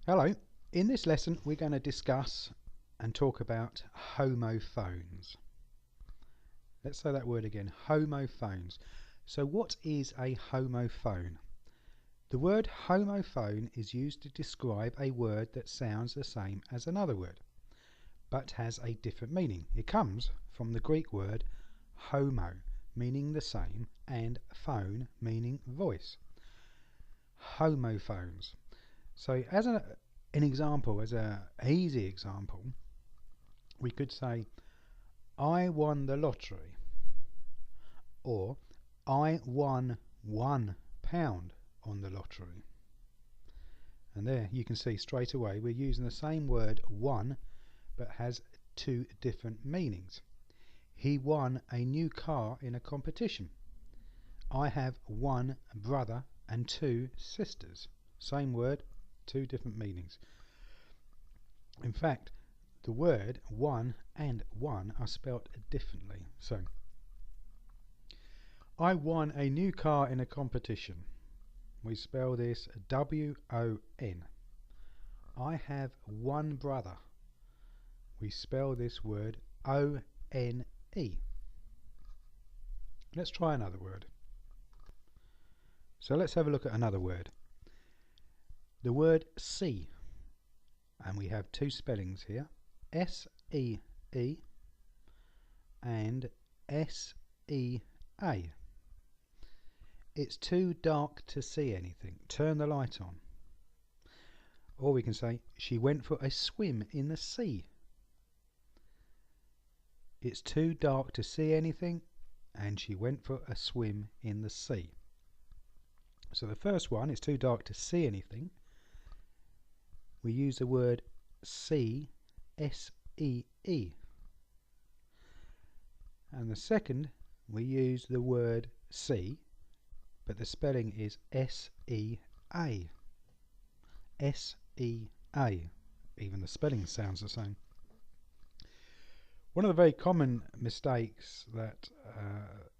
Hello, in this lesson we're going to discuss and talk about homophones. Let's say that word again, homophones. So what is a homophone? The word homophone is used to describe a word that sounds the same as another word but has a different meaning. It comes from the Greek word homo, meaning the same, and phone, meaning voice. Homophones. So as an example, as an easy example, we could say I won the lottery, or I won £1 on the lottery. And there you can see straight away we're using the same word won but has two different meanings. He won a new car in a competition. I have one brother and two sisters. Same word, two different meanings. In fact, the word one and one are spelt differently. So, I won a new car in a competition. We spell this W-O-N. I have one brother. We spell this word O-N-E. Let's try another word. So let's have a look at another word. The word see. And we have two spellings here, S-E-E and S-E-A. It's too dark to see anything. Turn the light on. Or we can say, she went for a swim in the sea. It's too dark to see anything, and she went for a swim in the sea. So the first one is too dark to see anything. We use the word see, S-E-E. And the second, we use the word see, but the spelling is S-E-A. S-E-A. Even the spelling sounds the same. One of the very common mistakes that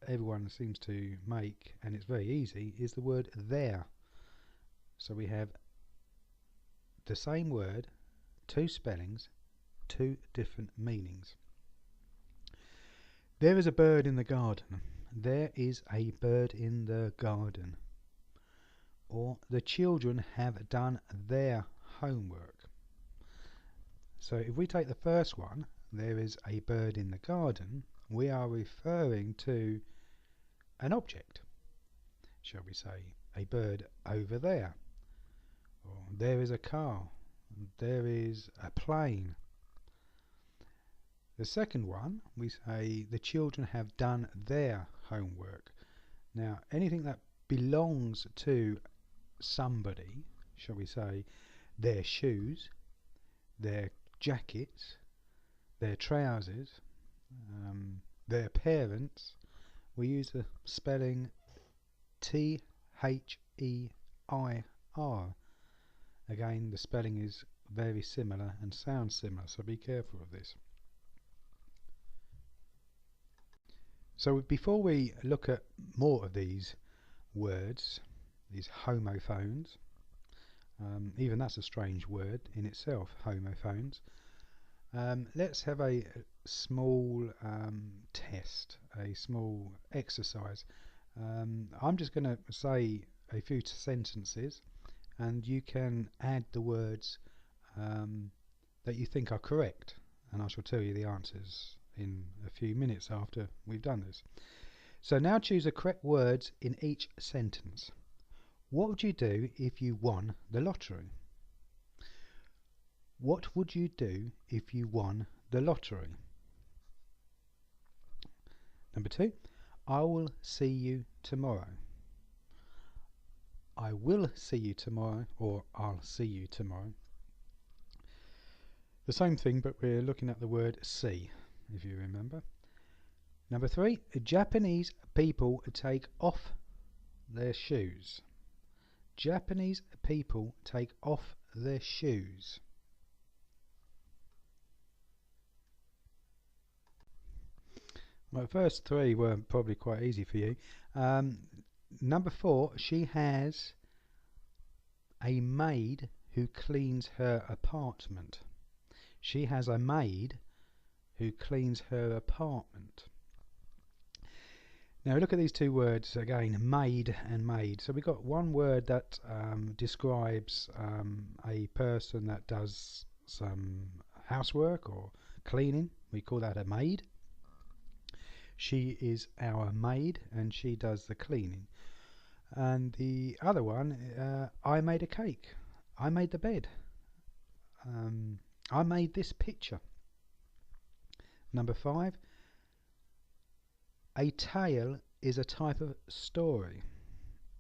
everyone seems to make, and it's very easy, is the word there. So we have the same word, two spellings, two different meanings. There is a bird in the garden. There is a bird in the garden. Or the children have done their homework. So if we take the first one, there is a bird in the garden, we are referring to an object. Shall we say a bird over there? Or there is a car, there is a plane. The second one, we say the children have done their homework. Now anything that belongs to somebody, shall we say their shoes, their jackets, their trousers, their parents, we use the spelling T-H-E-I-R. Again, the spelling is very similar and sounds similar, so be careful of this. So before we look at more of these words, these homophones, even that's a strange word in itself, homophones, let's have a small test, a small exercise. I'm just going to say a few sentences and you can add the words that you think are correct, and I shall tell you the answers in a few minutes after we've done this. So now choose the correct words in each sentence. What would you do if you won the lottery? What would you do if you won the lottery? Number 2, I will see you tomorrow. I will see you tomorrow, or I'll see you tomorrow. The same thing, but we're looking at the word see, if you remember. Number 3, Japanese people take off their shoes. Japanese people take off their shoes. Well, the first three were probably quite easy for you. Number 4, she has a maid who cleans her apartment. She has a maid who cleans her apartment. Now look at these two words again, maid and maid. So we've got one word that describes a person that does some housework or cleaning. We call that a maid. She is our maid and she does the cleaning. And the other one, I made a cake. I made the bed. I made this picture. Number 5. A tale is a type of story.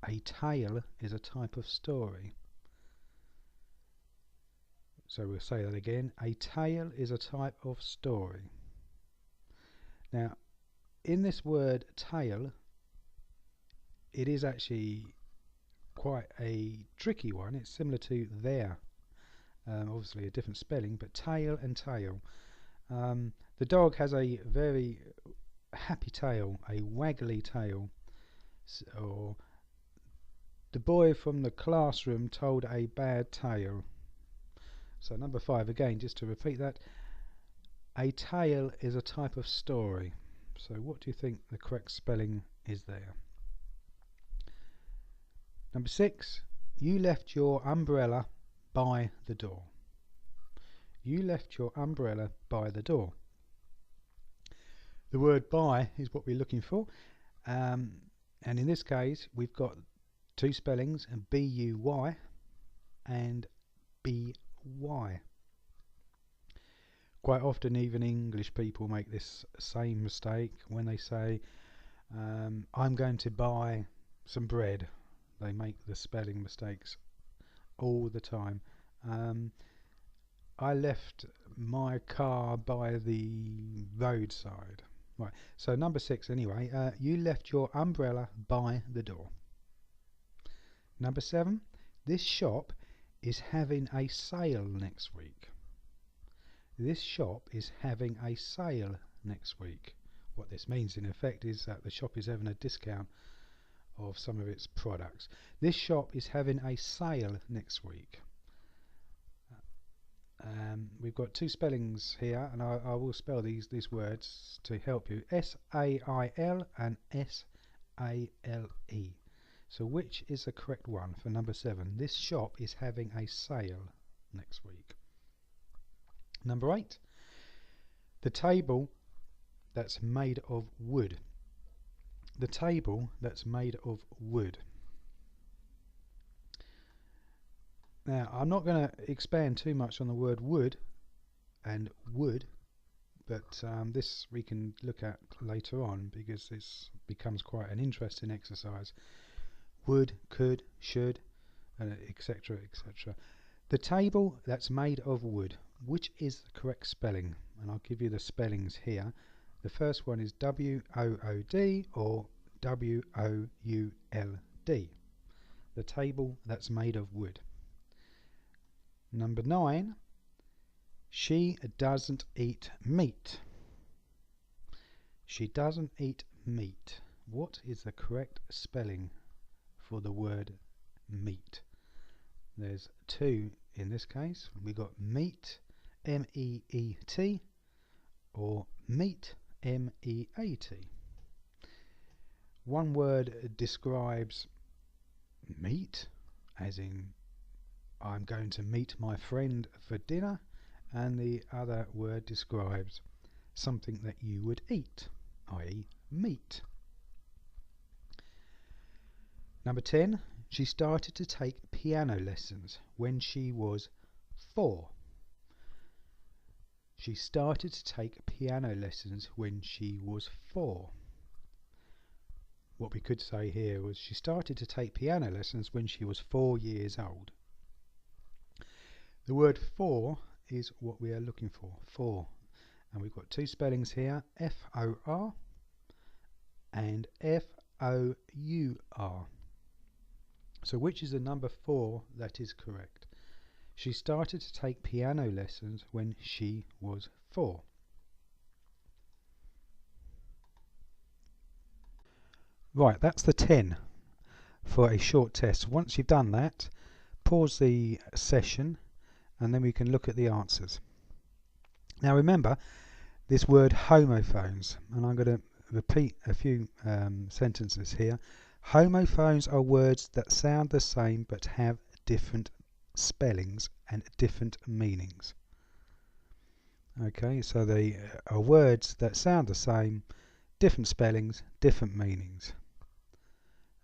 A tale is a type of story. So we'll say that again. A tale is a type of story. Now, in this word tale, it is actually quite a tricky one. It's similar to there. Obviously a different spelling, but tale and tail. The dog has a very happy tail, a waggly tail. Or the boy from the classroom told a bad tale. So number 5 again, just to repeat that, a tale is a type of story. So what do you think the correct spelling is there? Number 6, you left your umbrella by the door. You left your umbrella by the door. The word by is what we're looking for, and in this case we've got two spellings, B-U-Y and B-Y. Quite often even English people make this same mistake when they say I'm going to buy some bread. They make the spelling mistakes all the time. I left my car by the roadside. Right, so number 6 anyway, you left your umbrella by the door. Number 7, this shop is having a sale next week. This shop is having a sale next week. What this means in effect is that the shop is having a discount of some of its products. This shop is having a sale next week. We've got two spellings here, and I will spell these words to help you. S-A-I-L and S-A-L-E. So which is the correct one for number 7? This shop is having a sale next week. Number 8, the table that's made of wood. The table that's made of wood. Now, I'm not going to expand too much on the word wood and wood, but this we can look at later on because this becomes quite an interesting exercise. Would, could, should, etc., etc. The table that's made of wood. Which is the correct spelling? And I'll give you the spellings here. The first one is W-O-O-D or W-O-U-L-D. The table that's made of wood. Number 9, she doesn't eat meat. She doesn't eat meat. What is the correct spelling for the word meat? There's two in this case. We got meat, M-E-E-T, or meat, M-E-A-T. One word describes meat, as in I'm going to meet my friend for dinner, and the other word describes something that you would eat, i.e. meat. Number 10, she started to take piano lessons when she was 4. She started to take piano lessons when she was 4. What we could say here was she started to take piano lessons when she was 4 years old. The word for is what we are looking for, and we've got two spellings here, F-O-R and F-O-U-R. So which is the number 4 that is correct? She started to take piano lessons when she was 4. Right, that's the 10 for a short test. Once you've done that, pause the session and then we can look at the answers. Now remember this word homophones, and I'm going to repeat a few sentences here. Homophones are words that sound the same but have different spellings and different meanings. Okay, so they are words that sound the same, different spellings, different meanings.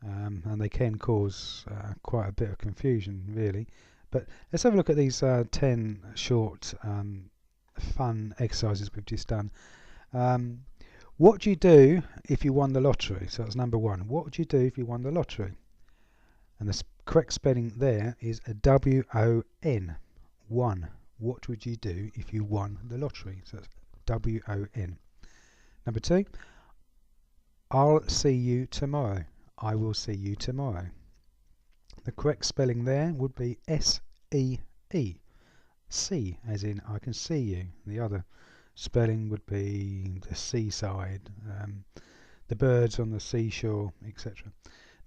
And they can cause quite a bit of confusion, really. But let's have a look at these 10 short fun exercises we've just done. What would you do if you won the lottery? So that's number one. What would you do if you won the lottery? And the correct spelling there is a W-O-N. Won. What would you do if you won the lottery? So that's W-O-N. Number two, I'll see you tomorrow. I will see you tomorrow. The correct spelling there would be S-E-E. See, as in I can see you. The other spelling would be the seaside, the birds on the seashore, etc.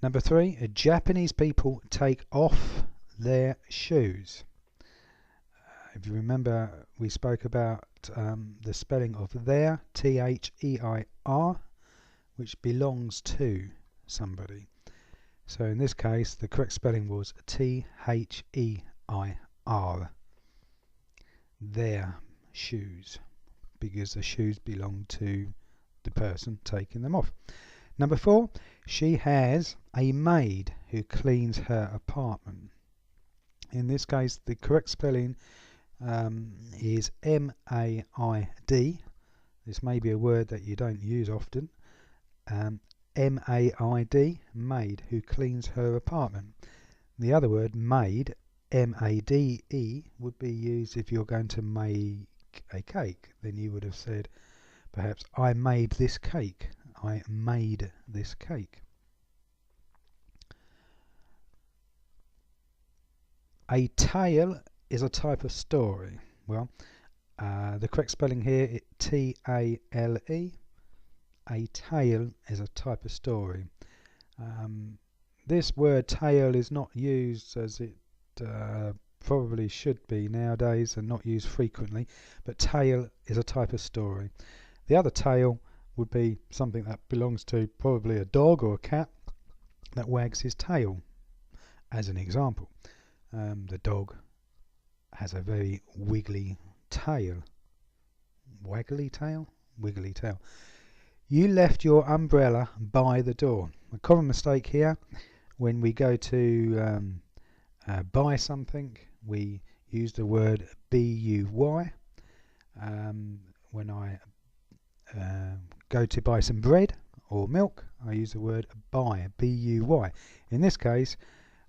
Number three, Japanese people take off their shoes. If you remember, we spoke about the spelling of their, T-H-E-I-R, which belongs to somebody. So in this case, the correct spelling was T-H-E-I-R. Their shoes, because the shoes belong to the person taking them off. Number four, she has a maid who cleans her apartment. In this case, the correct spelling is M-A-I-D. This may be a word that you don't use often. M-A-I-D, maid who cleans her apartment. The other word, maid, M-A-D-E, would be used if you're going to make a cake. Then you would have said, perhaps, I made this cake. I made this cake. A tale is a type of story. Well, the correct spelling here is T-A-L-E. A tale is a type of story. This word tale is not used as it probably should be nowadays, and not used frequently, but tale is a type of story. The other tale would be something that belongs to probably a dog or a cat that wags his tail, as an example. The dog has a very wiggly tail. Waggly tail? Wiggly tail. You left your umbrella by the door. A common mistake here, when we go to buy something, we use the word B-U-Y. When I go to buy some bread or milk, I use the word buy, B-U-Y. In this case,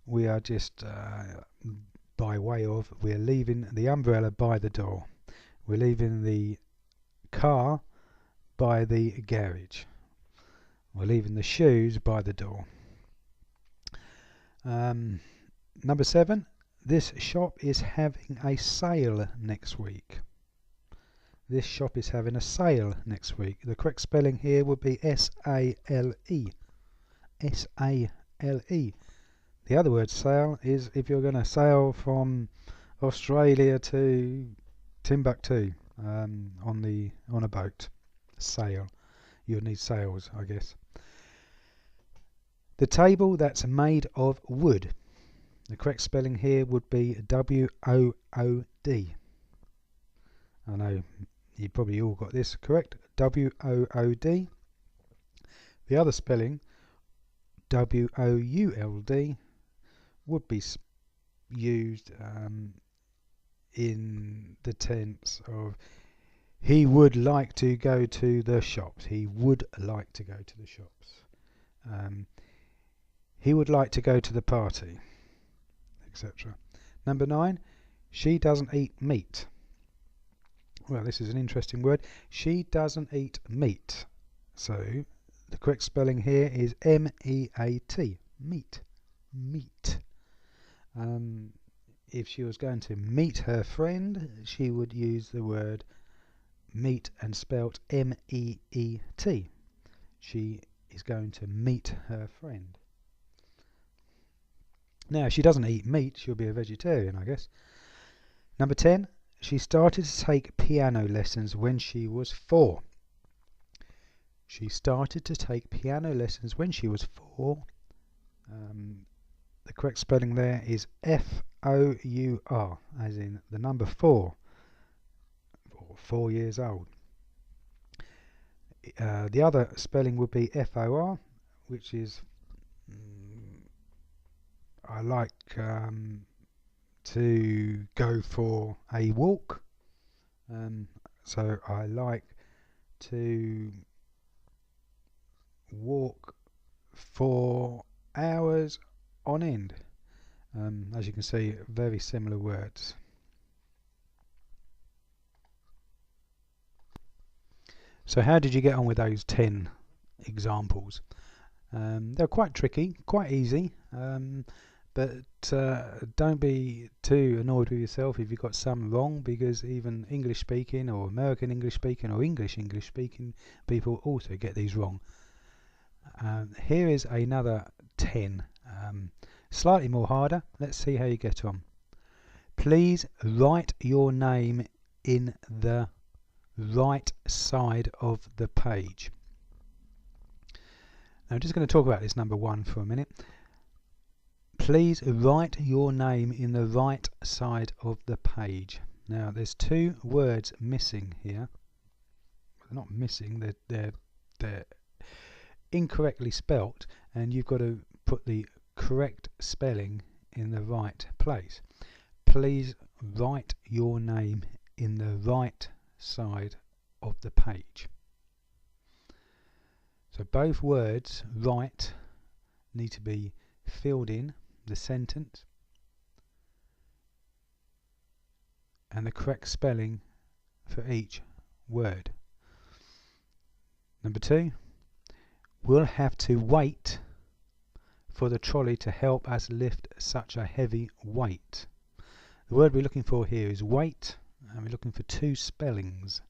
we are just by way of, we're leaving the umbrella by the door. We're leaving the car by the garage. We're leaving the shoes by the door. Number 7, this shop is having a sale next week. This shop is having a sale next week. The correct spelling here would be S-A-L-E. S-A-L-E. The other word sale is if you're going to sail from Australia to Timbuktu on a boat. Sail. You'll need sails, I guess. The table that's made of wood. The correct spelling here would be W-O-O-D. I know you probably all got this correct. W-O-O-D. The other spelling, W-O-U-L-D, would be used in the tense of he would like to go to the shops. He would like to go to the shops. He would like to go to the party, etc. Number 9, she doesn't eat meat. Well, this is an interesting word. She doesn't eat meat. So the correct spelling here is M-E-A-T. Meat. Meat. If she was going to meet her friend, she would use the word meet and spelt M-E-E-T. She is going to meet her friend. Now, if she doesn't eat meat, she'll be a vegetarian, I guess. Number 10, she started to take piano lessons when she was 4. She started to take piano lessons when she was 4. The correct spelling there is F-O-U-R, as in the number 4, or 4 years old. The other spelling would be F-O-R, which is I like to go for a walk. So I like to walk for hours on end. As you can see, very similar words. So how did you get on with those 10 examples? They're quite tricky, quite easy, but don't be too annoyed with yourself if you got some wrong, because even English speaking or American English speaking or English speaking people also get these wrong. Here is another 10, slightly more harder. Let's see how you get on. Please write your name in the right side of the page. Now I'm just going to talk about this number 1 for a minute. Please write your name in the right side of the page. Now there's 2 words missing here. They're not missing, they're incorrectly spelt, and you've got to put the correct spelling in the right place. Please write your name in the right side of the page. So both words, right, need to be filled in the sentence, and the correct spelling for each word. Number 2, we'll have to wait for the trolley to help us lift such a heavy weight. The word we're looking for here is wait, and we're looking for 2 spellings,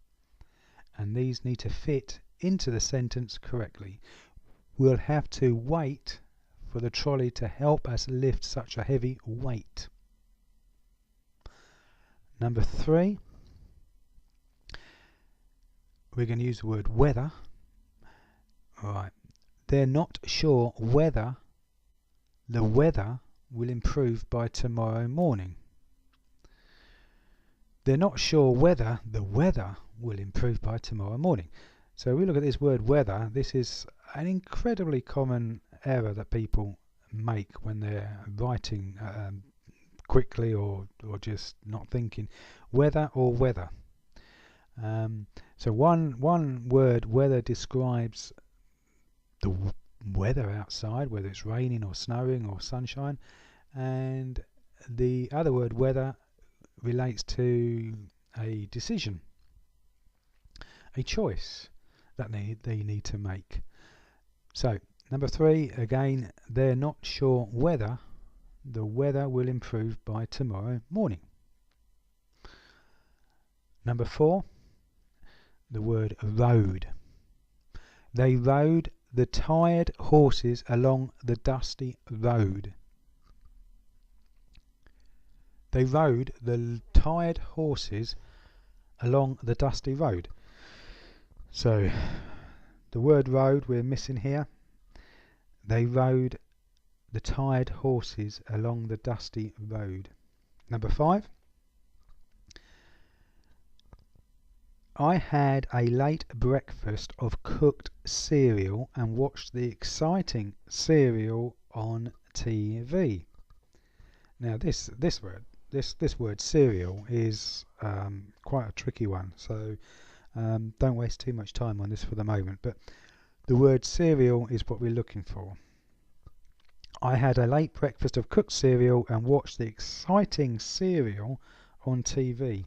and these need to fit into the sentence correctly. We'll have to wait for the trolley to help us lift such a heavy weight. Number 3, we're going to use the word whether. Alright, they're not sure whether the weather will improve by tomorrow morning. They're not sure whether the weather will improve by tomorrow morning. So we look at this word weather. This is an incredibly common error that people make when they're writing quickly or just not thinking. Weather or weather. So one word, weather, describes the weather outside, whether it's raining or snowing or sunshine, and the other word, weather, relates to a decision, a choice that they need to make. So number 3, again, they're not sure whether the weather will improve by tomorrow morning. Number 4, the word rode. They rode the tired horses along the dusty road. They rode the tired horses along the dusty road. So the word road we're missing here. They rode the tired horses along the dusty road. Number 5. I had a late breakfast of cooked cereal and watched the exciting serial on TV. Now this word cereal is quite a tricky one, so don't waste too much time on this for the moment, but the word cereal is what we're looking for. I had a late breakfast of cooked cereal and watched the exciting serial on TV.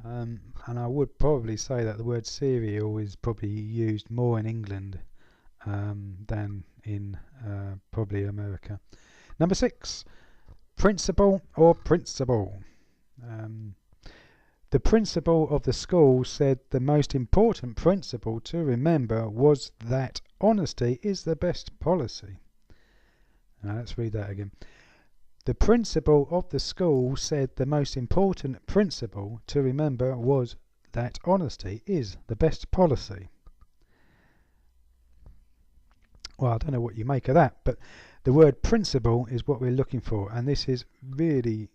And I would probably say that the word cereal is probably used more in England than in probably America. Number 6, principal or principal. The principal of the school said the most important principle to remember was that honesty is the best policy. Now let's read that again. The principal of the school said the most important principle to remember was that honesty is the best policy. Well, I don't know what you make of that, but the word principle is what we're looking for, and this is really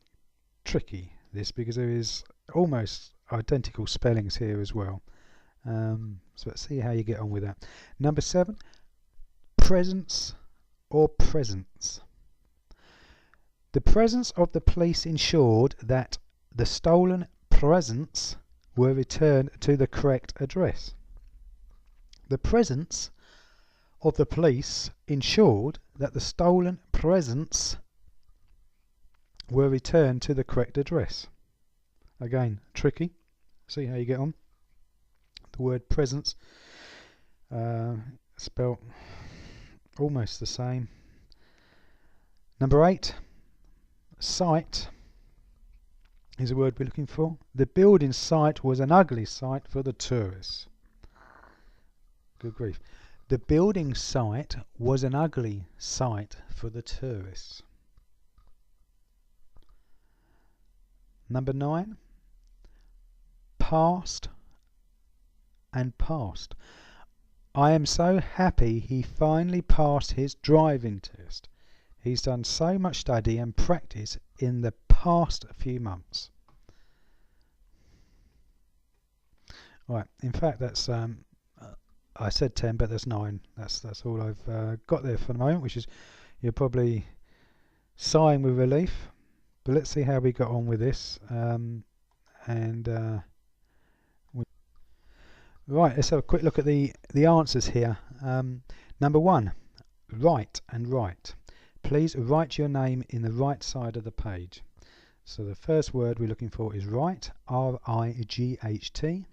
tricky, because there is almost identical spellings here as well. So let's see how you get on with that. Number 7, presence or presence. The presence of the police ensured that the stolen presents were returned to the correct address. The presence of the police ensured that the stolen presents were returned to the correct address. Again, tricky. See how you get on. The word presence, spelt almost the same. Number 8, site is a word we're looking for. The building site was an ugly sight for the tourists. Good grief. The building site was an ugly sight for the tourists. Number 9, past and past. I am so happy he finally passed his driving test. He's done so much study and practice in the past few months. Right, in fact that's I said 10, but there's 9. That's all I've got there for the moment, which is, you're probably sighing with relief. But let's see how we got on with this. Right, let's have a quick look at the answers here. Number 1, write and write. Please write your name in the right side of the page. So the first word we're looking for is write, R-I-G-H-T,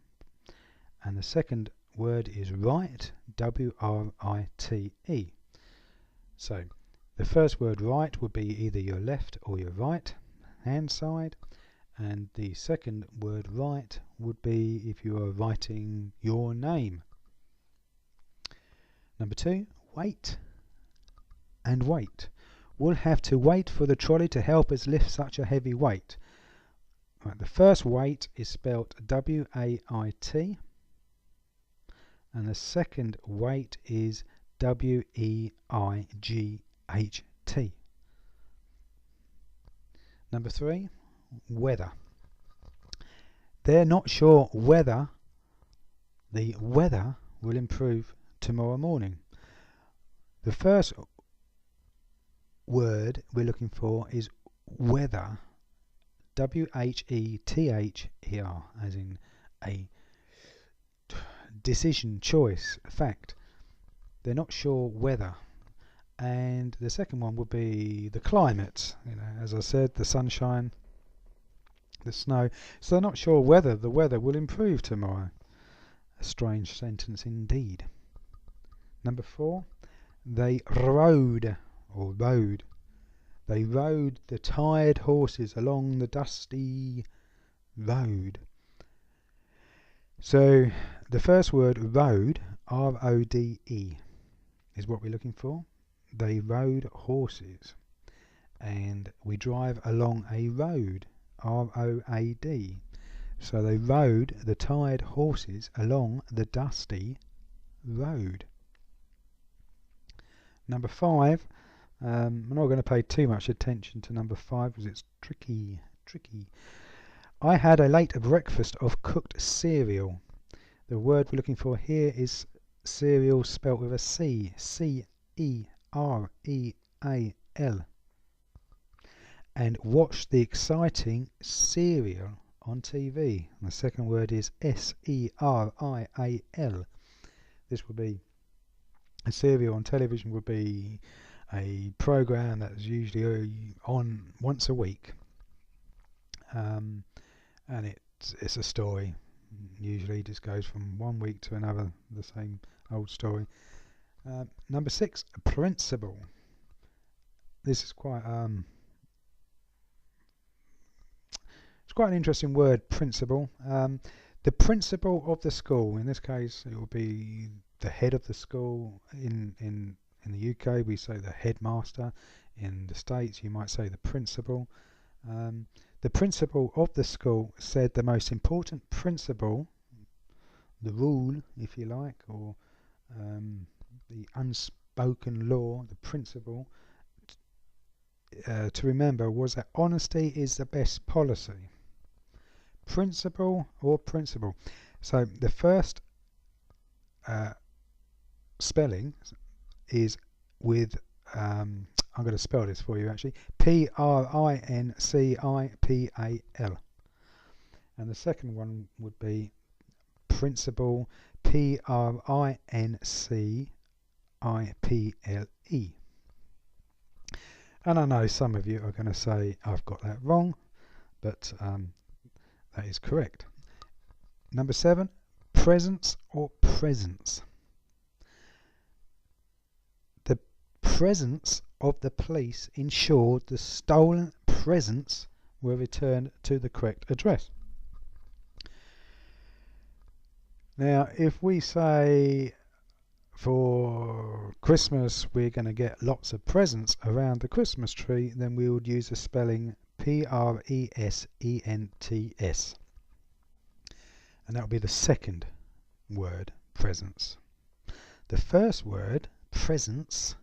and the second word is write, W-R-I-T-E. So the first word write would be either your left or your right hand side, and the second word write would be if you are writing your name. Number 2, wait and wait. We'll have to wait for the trolley to help us lift such a heavy weight. Right, the first wait is spelt W-A-I-T, and the second wait is W-E-I-G-H-T. Number 3, weather. They're not sure whether the weather will improve tomorrow morning. The first word we're looking for is whether, W-H-E-T-H-E-R, as in a decision, choice, fact. They're not sure whether. And the second one would be the climate, as I said, the sunshine, the snow. So they're not sure whether the weather will improve tomorrow. A strange sentence indeed. Number 4, they rode, or rode. They rode the tired horses along the dusty road. So the first word rode, R-O-D-E, is what we're looking for. They rode horses, and we drive along a road, R-O-A-D. So they rode the tired horses along the dusty road. Number 5, I'm not going to pay too much attention to number 5 because it's tricky. I had a late breakfast of cooked cereal. The word we're looking for here is cereal, spelt with a C, C-E-R-E-A-L. And watched the exciting serial on TV. And the second word is S-E-R-I-A-L. This would be a serial on television, would be a program that's usually on once a week, and it's a story. Usually just goes from one week to another, the same old story. Number 6, principle. This is quite it's quite an interesting word, principal. The principal of the school, in this case it will be the head of the school. In the UK we say the headmaster. in the States you might say the principal. The principal of the school said the most important principle, the rule if you like, or the unspoken law, the principle to remember was that honesty is the best policy. Principle or principle. So the first spelling is with I'm going to spell this for you actually, Principal, and the second one would be principle, Princeple. And I know some of you are going to say I've got that wrong, but that is correct. Number 7, presence or presence. The presence of the police ensured the stolen presents were returned to the correct address. Now, if we say for Christmas we're going to get lots of presents around the Christmas tree, then we would use the spelling Presents, and that will be the second word, presents. The first word, presence,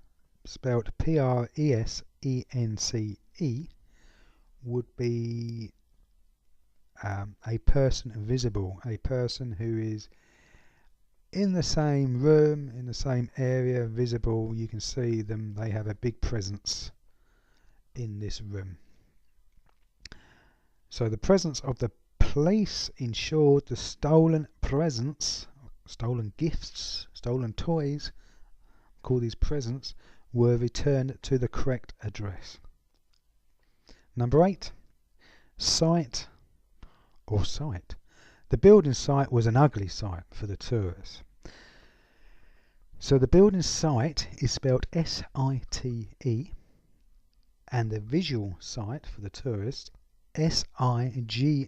spelled Presence, would be a person visible, a person who is in the same room, in the same area, visible. You can see them, they have a big presence in this room. So the presence of the police ensured the stolen presents, stolen gifts, stolen toys, call these presents, were returned to the correct address. Number 8, site or site. The building site was an ugly sight for the tourists. So the building site is spelled S-I-T-E, and the visual site for the tourists, S-I-G-H-T.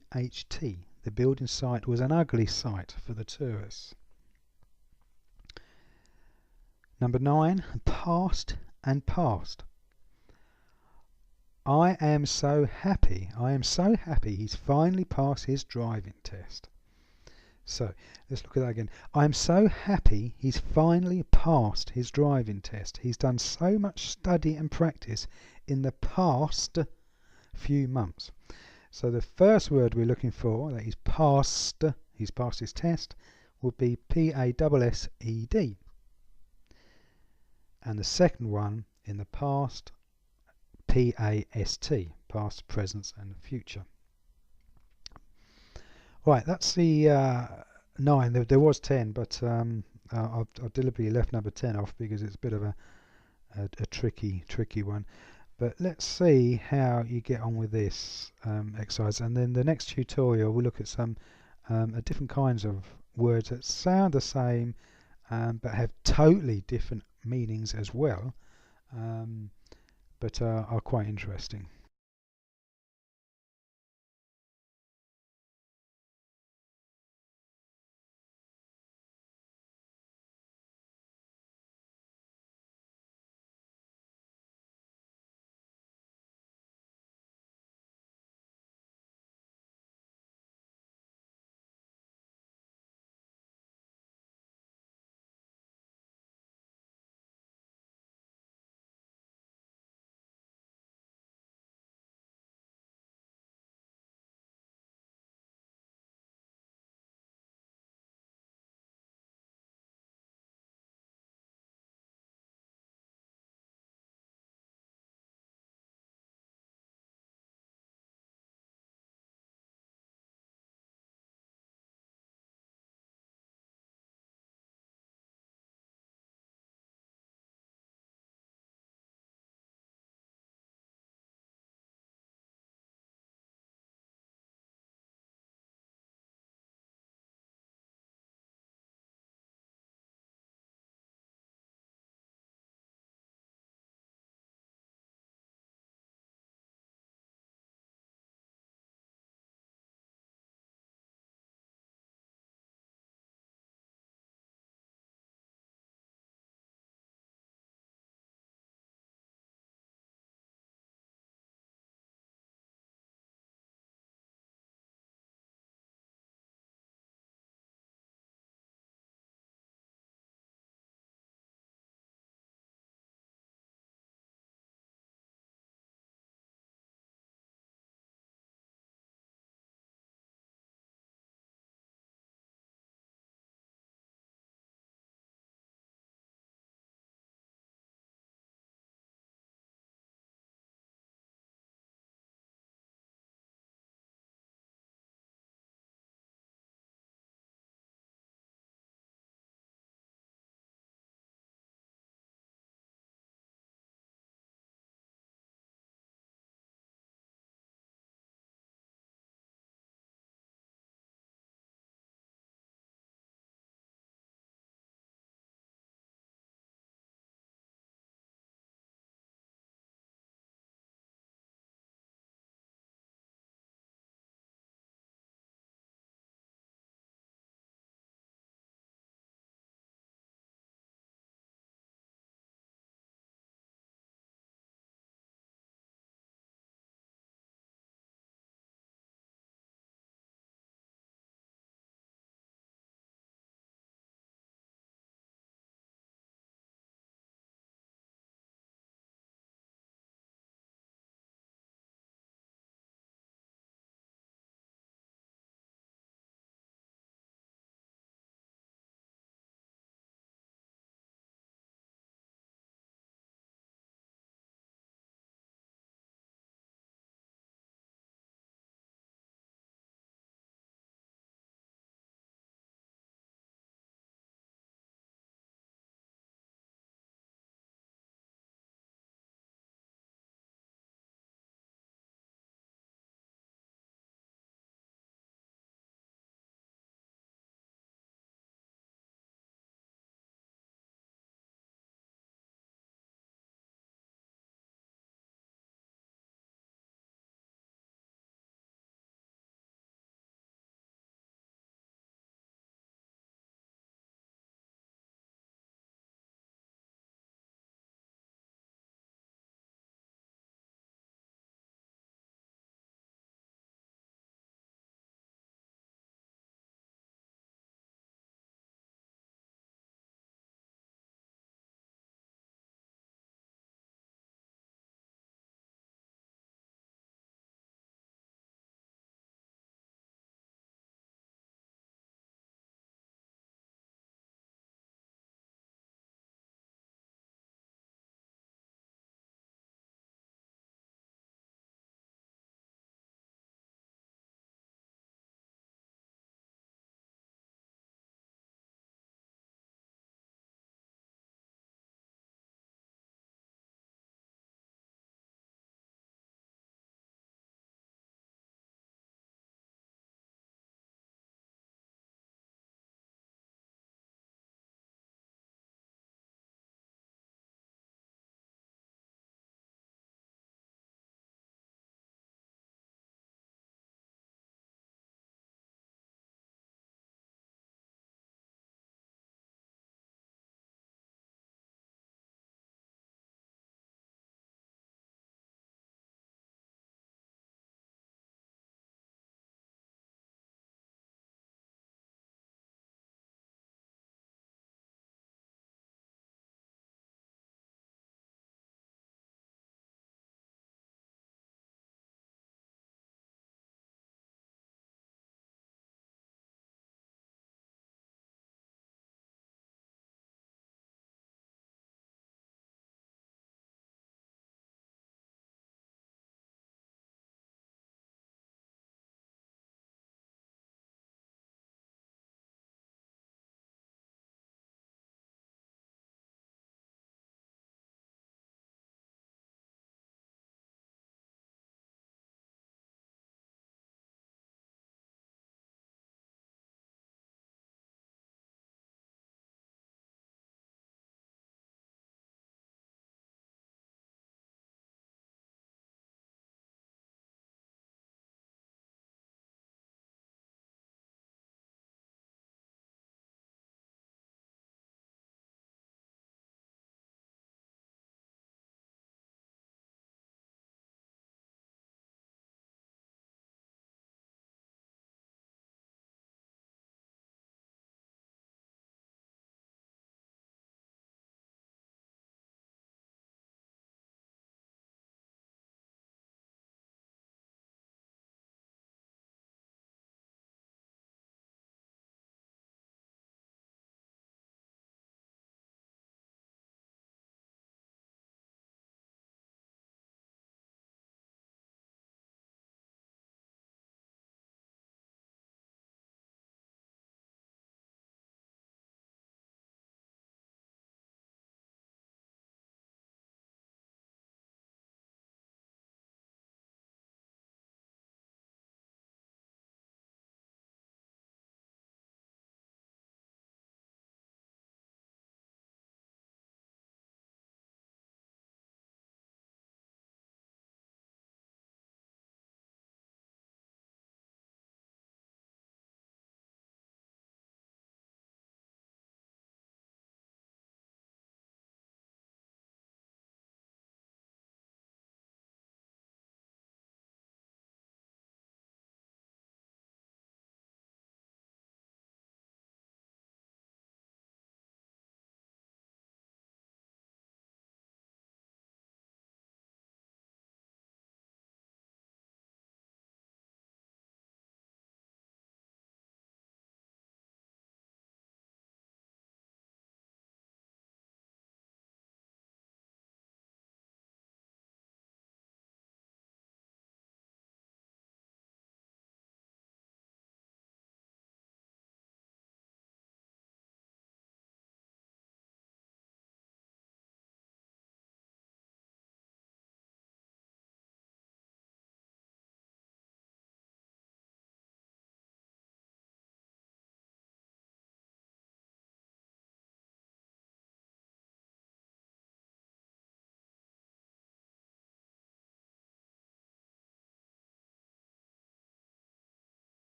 The building site was an ugly sight for the tourists. Number 9, past and past. I am so happy he's finally passed his driving test. So let's look at that again. I am so happy he's finally passed his driving test. He's done so much study and practice in the past few months. So the first word we're looking for, that he's passed his test, would be P-A-S-S-E-D. And the second one in the past, P-A-S-T, past, present and future. Right, that's the 9. There was 10, but I've deliberately left number 10 off because it's a bit of a tricky one. But let's see how you get on with this exercise, and then the next tutorial we'll look at some different kinds of words that sound the same but have totally different meanings as well, but are quite interesting.